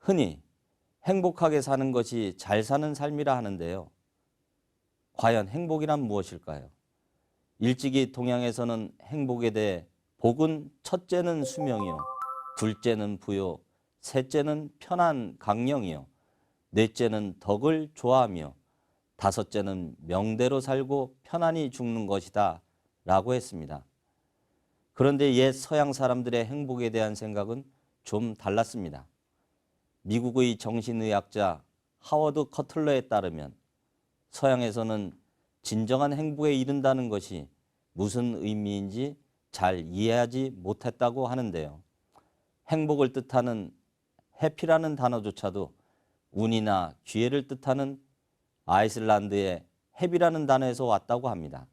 흔히 행복하게 사는 것이 잘 사는 삶이라 하는데요. 과연 행복이란 무엇일까요? 일찍이 동양에서는 행복에 대해 복은 첫째는 수명이요, 둘째는 부요, 셋째는 편안 강령이요, 넷째는 덕을 좋아하며 다섯째는 명대로 살고 편안히 죽는 것이다 라고 했습니다. 그런데 옛 서양 사람들의 행복에 대한 생각은 좀 달랐습니다. 미국의 정신의학자 하워드 커틀러에 따르면 서양에서는 진정한 행복에 이른다는 것이 무슨 의미인지 잘 이해하지 못했다고 하는데요. 행복을 뜻하는 해피라는 단어조차도 운이나 기회를 뜻하는 아이슬란드의 해비라는 단어에서 왔다고 합니다.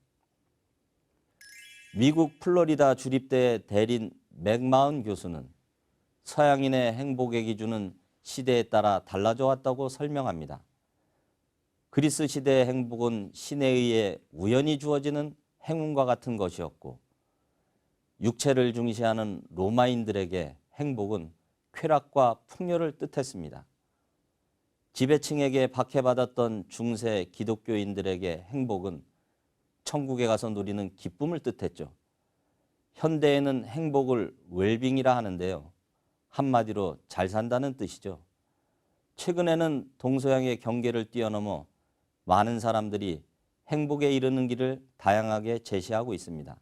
미국 플로리다 주립대의 대린 맥마흔 교수는 서양인의 행복의 기준은 시대에 따라 달라져 왔다고 설명합니다. 그리스 시대의 행복은 신에 의해 우연히 주어지는 행운과 같은 것이었고, 육체를 중시하는 로마인들에게 행복은 쾌락과 풍요를 뜻했습니다. 지배층에게 박해받았던 중세 기독교인들에게 행복은 천국에 가서 누리는 기쁨을 뜻했죠. 현대에는 행복을 웰빙이라 하는데요. 한마디로 잘 산다는 뜻이죠. 최근에는 동서양의 경계를 뛰어넘어 많은 사람들이 행복에 이르는 길을 다양하게 제시하고 있습니다.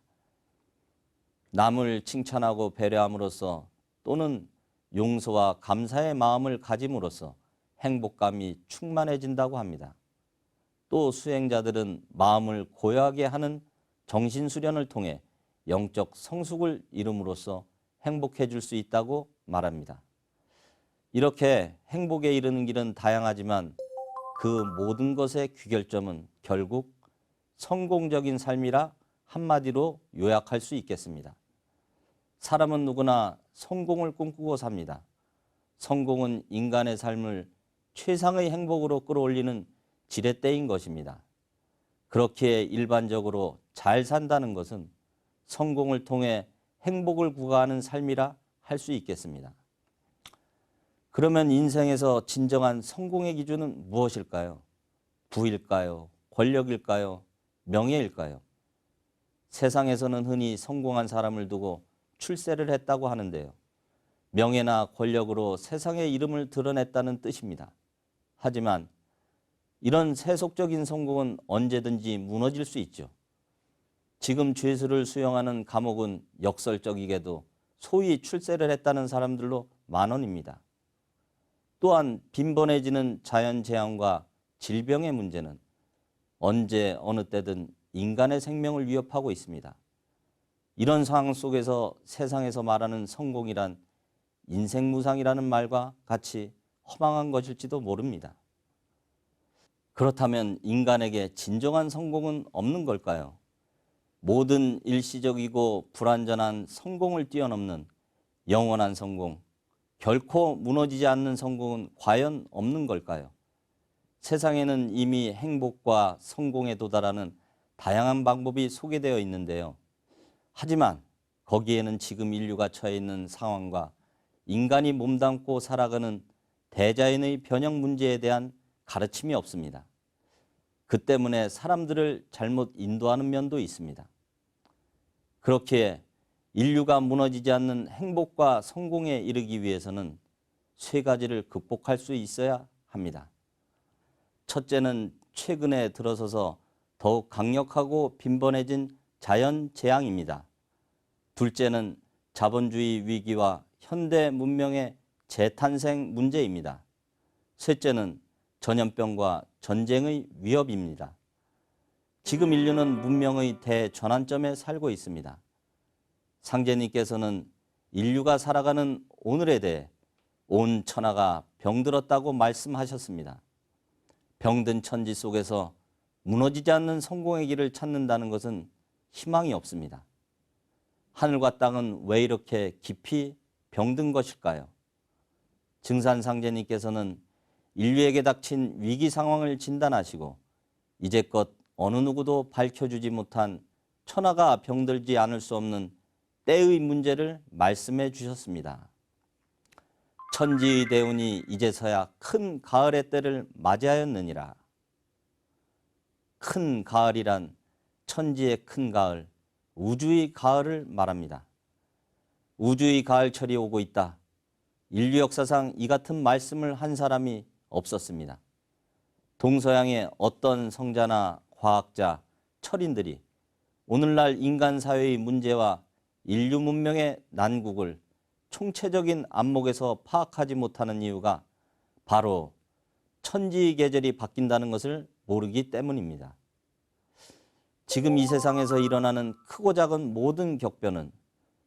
남을 칭찬하고 배려함으로써 또는 용서와 감사의 마음을 가짐으로써 행복감이 충만해진다고 합니다. 또 수행자들은 마음을 고요하게 하는 정신수련을 통해 영적 성숙을 이룸으로써 행복해질 수 있다고 말합니다. 이렇게 행복에 이르는 길은 다양하지만 그 모든 것의 귀결점은 결국 성공적인 삶이라 한마디로 요약할 수 있겠습니다. 사람은 누구나 성공을 꿈꾸고 삽니다. 성공은 인간의 삶을 최상의 행복으로 끌어올리는 지렛대인 것입니다. 그렇게 일반적으로 잘 산다는 것은 성공을 통해 행복을 구가하는 삶이라 할 수 있겠습니다. 그러면 인생에서 진정한 성공의 기준은 무엇일까요? 부일까요? 권력일까요? 명예일까요? 세상에서는 흔히 성공한 사람을 두고 출세를 했다고 하는데요. 명예나 권력으로 세상의 이름을 드러냈다는 뜻입니다. 하지만 이런 세속적인 성공은 언제든지 무너질 수 있죠. 지금 죄수를 수용하는 감옥은 역설적이게도 소위 출세를 했다는 사람들로 만원입니다. 또한 빈번해지는 자연재앙과 질병의 문제는 언제 어느 때든 인간의 생명을 위협하고 있습니다. 이런 상황 속에서 세상에서 말하는 성공이란 인생무상이라는 말과 같이 허망한 것일지도 모릅니다. 그렇다면 인간에게 진정한 성공은 없는 걸까요? 모든 일시적이고 불완전한 성공을 뛰어넘는 영원한 성공, 결코 무너지지 않는 성공은 과연 없는 걸까요? 세상에는 이미 행복과 성공에 도달하는 다양한 방법이 소개되어 있는데요. 하지만 거기에는 지금 인류가 처해 있는 상황과 인간이 몸담고 살아가는 대자연의 변형 문제에 대한 가르침이 없습니다. 그 때문에 사람들을 잘못 인도하는 면도 있습니다. 그렇기에 인류가 무너지지 않는 행복과 성공에 이르기 위해서는 세 가지를 극복할 수 있어야 합니다. 첫째는 최근에 들어서서 더욱 강력하고 빈번해진 자연재앙입니다. 둘째는 자본주의 위기와 현대 문명의 재탄생 문제입니다. 셋째는 전염병과 전쟁의 위협입니다. 지금 인류는 문명의 대전환점에 살고 있습니다. 상제님께서는 인류가 살아가는 오늘에 대해 온 천하가 병들었다고 말씀하셨습니다. 병든 천지 속에서 무너지지 않는 성공의 길을 찾는다는 것은 희망이 없습니다. 하늘과 땅은 왜 이렇게 깊이 병든 것일까요? 증산상제님께서는 인류에게 닥친 위기 상황을 진단하시고 이제껏 어느 누구도 밝혀주지 못한 천하가 병들지 않을 수 없는 때의 문제를 말씀해 주셨습니다. 천지의 대운이 이제서야 큰 가을의 때를 맞이하였느니라. 큰 가을이란 천지의 큰 가을, 우주의 가을을 말합니다. 우주의 가을철이 오고 있다. 인류 역사상 이 같은 말씀을 한 사람이 없었습니다. 동서양의 어떤 성자나 과학자, 철인들이 오늘날 인간 사회의 문제와 인류 문명의 난국을 총체적인 안목에서 파악하지 못하는 이유가 바로 천지의 계절이 바뀐다는 것을 모르기 때문입니다. 지금 이 세상에서 일어나는 크고 작은 모든 격변은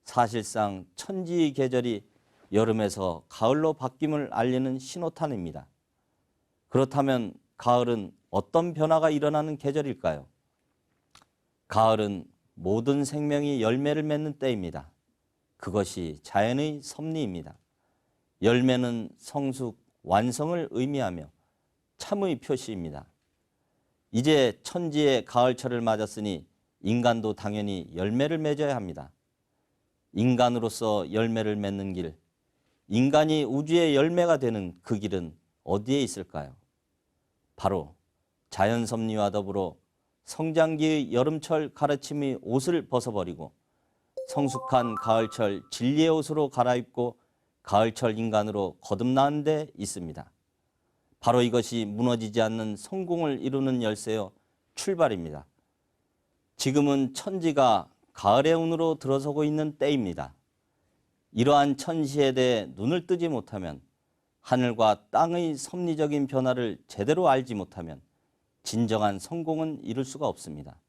사실상 천지의 계절이 여름에서 가을로 바뀜을 알리는 신호탄입니다. 그렇다면 가을은 어떤 변화가 일어나는 계절일까요? 가을은 모든 생명이 열매를 맺는 때입니다. 그것이 자연의 섭리입니다. 열매는 성숙, 완성을 의미하며 참의 표시입니다. 이제 천지의 가을철을 맞았으니 인간도 당연히 열매를 맺어야 합니다. 인간으로서 열매를 맺는 길, 인간이 우주의 열매가 되는 그 길은 어디에 있을까요? 바로 자연 섭리와 더불어 성장기의 여름철 가르침의 옷을 벗어버리고 성숙한 가을철 진리의 옷으로 갈아입고 가을철 인간으로 거듭나는 데 있습니다. 바로 이것이 무너지지 않는 성공을 이루는 열쇠요 출발입니다. 지금은 천지가 가을의 운으로 들어서고 있는 때입니다. 이러한 천시에 대해 눈을 뜨지 못하면, 하늘과 땅의 섭리적인 변화를 제대로 알지 못하면 진정한 성공은 이룰 수가 없습니다.